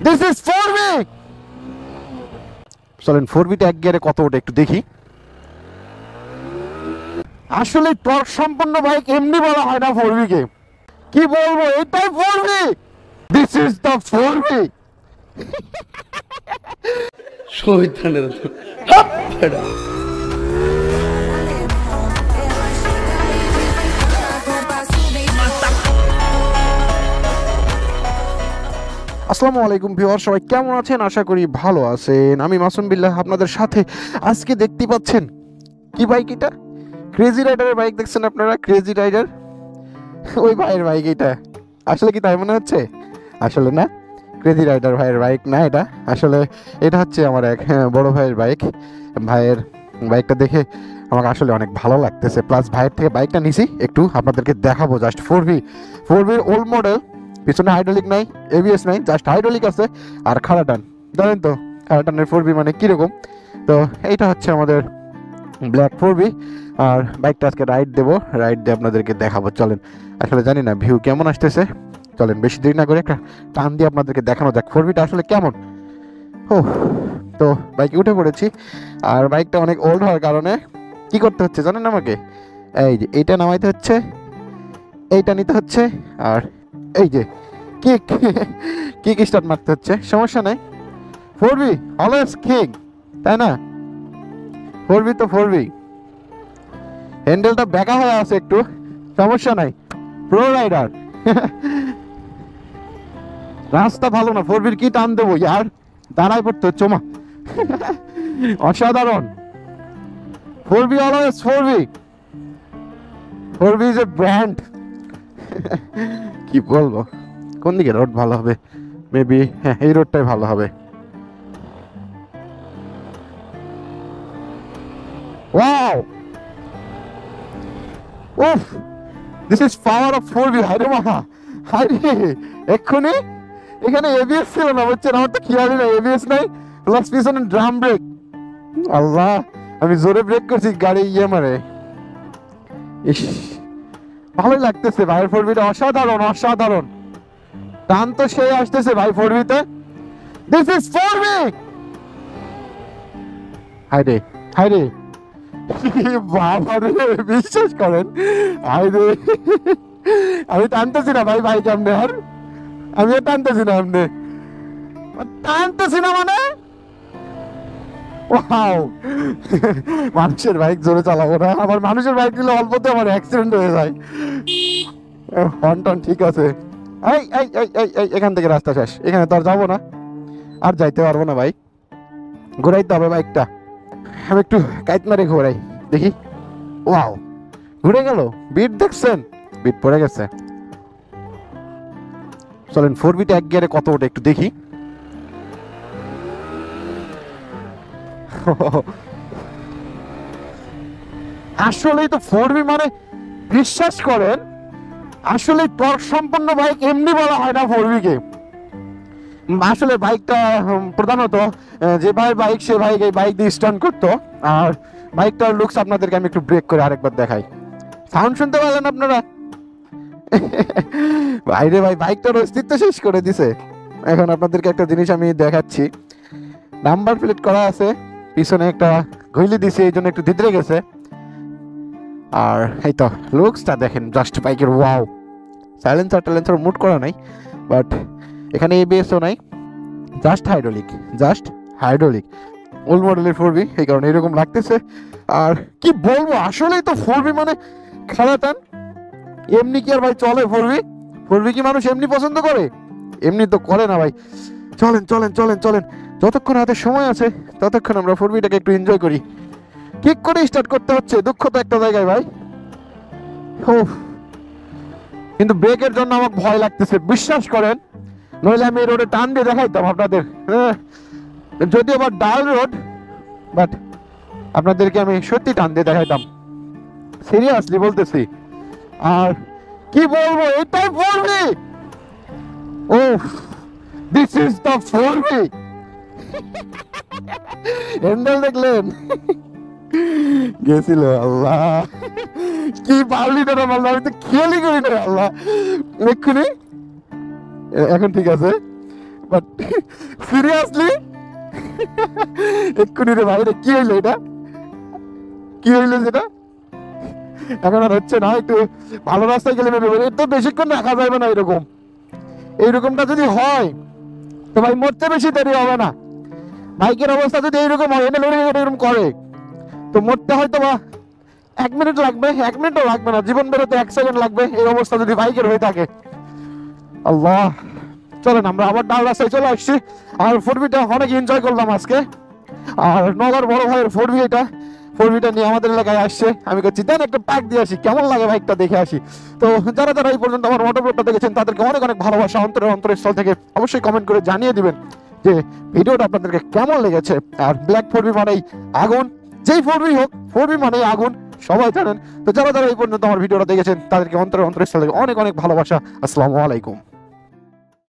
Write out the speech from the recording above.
This is 4V। চলেন 4Vটা এক গিয়ারে কত ওঠে একটু দেখি। আসলে টর্ক সম্পন্ন বাইক এমনি বলা হয় না 4V কে, কি বলবো, এটাই 4V। This is the 4V। শহীদানের আসসালামু আলাইকুম ভিউয়ার, সবাই কেমন আছেন? আশা করি ভালো আছেন। আমি মাসুম বিল্লাহ আপনাদের সাথে। আজকে দেখতে পাচ্ছেন কি বাইক, এটা ক্রেজি রাইডারের বাইক। দেখছেন আপনারা ক্রেজি রাইডার, ওই ভাইয়ের বাইক এটা। আসলে কি তাই মনে হচ্ছে? আসলে না, ক্রেজি রাইডার ভাইয়ের বাইক না এটা। আসলে এটা হচ্ছে আমার এক বড় ভাইয়ের বাইক। ভাইয়ের বাইকটা দেখে আমাকে আসলে অনেক ভালো লাগতেছে, প্লাস ভাইয়ের থেকে বাইকটা নিছি একটু আপনাদেরকে দেখাবো। জাস্ট 4Vর ওল্ড মডেল, পিছনে হাইড্রোলিক নাই, এবিএস নাই, জাস্ট হাইড্রোলিক আছে আর খাড়া টান। জানেন তো খাড়া টানের 4V মানে কীরকম? তো এইটা হচ্ছে আমাদের ব্ল্যাক 4V। আর বাইকটা আজকে রাইড দেবো, রাইড দিয়ে আপনাদেরকে দেখাবো। চলেন, আসলে জানি না ভিউ কেমন আসতেছে। চলেন বেশি দেরি না করে একটা টান দিয়ে আপনাদেরকে দেখানো যাক 4Vটা আসলে কেমন। ও তো বাইকে উঠে পড়েছি। আর বাইকটা অনেক ওল্ড হওয়ার কারণে কি করতে হচ্ছে জানেন আমাকে? এই যে এইটা নামাইতে হচ্ছে, এইটা নিতে হচ্ছে, আর এই যে কিক স্টার্ট মারতে হচ্ছে। সমস্যা নাই, 4V অলওয়েজ কিক, তাই না? 4V তো 4V। হ্যান্ডেলটা বেঁকা হয়ে আছে একটু, সমস্যা নাই, প্রো রাইডার। রাস্তা ভালো না, 4Vর কি টান দেবো ইয়ার, দাঁড়াই পড়তে হচ্ছে মা। অসাধারণ, 4V always 4V। 4V is a brand. কি বলবো, কোন দিকে রোড ভালো হবে? মেবি হ্যাঁ, এই রোডটাই ভালো হবে। ওয়াও, উফ, this is power of 4V। হাইরে মাহা, হাইরে, এক্ষুনি এখানে এবিএস ছিল না, বুঝছেন? আমার তো খেয়ালই নাই এবিএস নাই, প্লাস পিছনে ড্রাম ব্রেক। আল্লাহ, আমি জোরে ব্রেক করছি, গাড়ি মারে। ইস, ভালোই লাগতেছে ভাইয়ের 4Vটা, অসাধারণ অসাধারণ। টান তো সেই আসতেছে ভাই 4Vতে। This is 4V। হাইরে হাইরে, বাবা রে, বিশ্বাস করেন, হাইরে, আমি টানতেছি না ভাই, ভাই কেমনে আর, আমিও টানতেছি না, আপনি টানতেছি না মানে। ওয়াও, মানুষের বাইক জোরে চালাবো না, আমার মানুষের বাইক নিলে অল্পতে আমার অ্যাক্সিডেন্ট হয়ে যায়। হর্ন টন ঠিক আছে। এই এই এই এই এই, এখান থেকে রাস্তা শেষ, এখানে তো আর যাবো না, আর যাইতে পারবো না ভাই, ঘোরাইতে হবে বাইকটা। আমি একটু কাইত মারে ঘোরাই দেখি। ওয়াও, ঘুরে গেল, বিট দেখছেন? বিট পড়ে গেছে। চলেন 4Vটা এক গিয়ারে কত ওঠে একটু দেখি। আসলেই তো 4V মানে, বিশ্বাস করেন, আসলে টর্ক সম্পন্ন বাইক এমনি বলা হয় না 4V কে। আসলে বাইকটা প্রধানত যে ভাই বাইক, সে ভাই এই বাইক দিয়ে স্টান্ট করতো। আর বাইকটার লুকস আপনাদেরকে আমি একটু ব্রেক করে আরেকবার দেখাই। সাউন্ড শুনতে পারলেন আপনারা? বাইরে ভাই বাইকটার অস্তিত্ব শেষ করে দিছে। এখন আপনাদেরকে একটা জিনিস আমি দেখাচ্ছি, নাম্বার প্লেট করা আছে, পিছনে একটা ঘইলি দিছে, এই জন্য একটু ভিতরে গেছে। আর এই তো লুকসটা দেখেন জাস্ট বাইকের, ওয়াও। সাইলেন্সার মুড করা নাই, বাট এখানে এবিএসও নাই, জাস্ট হাইড্রোলিক ওল্ড মডেলের 4V, এই কারণে এরকম লাগতেছে। আর কি বলবো, আসলেই তো 4V মানে খাড়া টান। এমনি কি আর ভাই চলে 4V কি মানুষ এমনি পছন্দ করে? এমনি তো করে না ভাই। চলেন চলেন চলেন চলেন, যতক্ষণ হাতে সময় আছে ততক্ষণ আমরা 4Vটাকে একটু এনজয় করি। কিক করে স্টার্ট করতে হচ্ছে, দুঃখ তো একটা জায়গায় ভাই। কিন্তু ব্রেকের জন্য আমার ভয় লাগতেছে, বিশ্বাস করেন, নইলে আমি এই রোডে টান দিয়ে দেখাইতাম আপনাদের। যদি আবার ডাল রোড, বাট আপনাদেরকে আমি সত্যি টান দিয়ে দেখাইতাম, সিরিয়াসলি বলতেছি। আর কি বলবো, এটাই 4V। ও, this is the 4V। Handle দেখলেন? গেছিল, আল্লাহ কি পারলি না বললাম, আমি তো খেয়ালই করি না। আল্লাহ, এক্ষুনি, এখন ঠিক আছে, বাট সিরিয়াসলি এক্ষুনি রে ভাই, কি হইলো এটা? কি হইলো যেটা? এখন আর হচ্ছে না, একটু ভালো রাস্তায় গেলে এর তো বেশিক্ষণ রাখা যাবে না এরকম। এইরকমটা যদি হয় তো ভাই মরতে বেশি দেরি হবে না। বাইকের অবস্থা যদি এইরকম হয়, এরকম করে তো মরতে হয়তো বা 1 মিনিট লাগবে, 1 মিনিটও লাগবে না, জীবন বেরোতে 1 সেকেন্ড লাগবে এই অবস্থা যদি বাইকের হয়ে থাকে। আল্লাহ, চলেন আমরা আবার ডাল রাস্তায় চলে আসছি। আর 4ভিটা অনেক এনজয় করলাম আজকে। আর নগর বড় ভাইয়ের 4ভি, এটা 4ভিটা নিয়ে আমাদের এলাকায় আসছে। আমি করছি দেন একটা প্যাক দিয়ে আসি, কেমন লাগে বাইকটা দেখে আসি। তো যারা যারা এই পর্যন্ত আমার মোটরবোটটা দেখেছেন তাদেরকে অনেক অনেক ভালোবাসা, অন্তরস্থল থেকে অবশ্যই কমেন্ট করে জানিয়ে দিবেন যে ভিডিওটা আপনাদেরকে কেমন লেগেছে। আর ব্ল্যাক 4ভি মানেই আগুন, যেই 4ভি হোক 4ভি মানেই আগুন, সবাই জানেন। তো যারা যারা এই পর্যন্ত আমার ভিডিওটা দেখেছেন তাদেরকে অন্তরস্থল থেকে অনেক অনেক ভালোবাসা। আসসালামু আলাইকুম।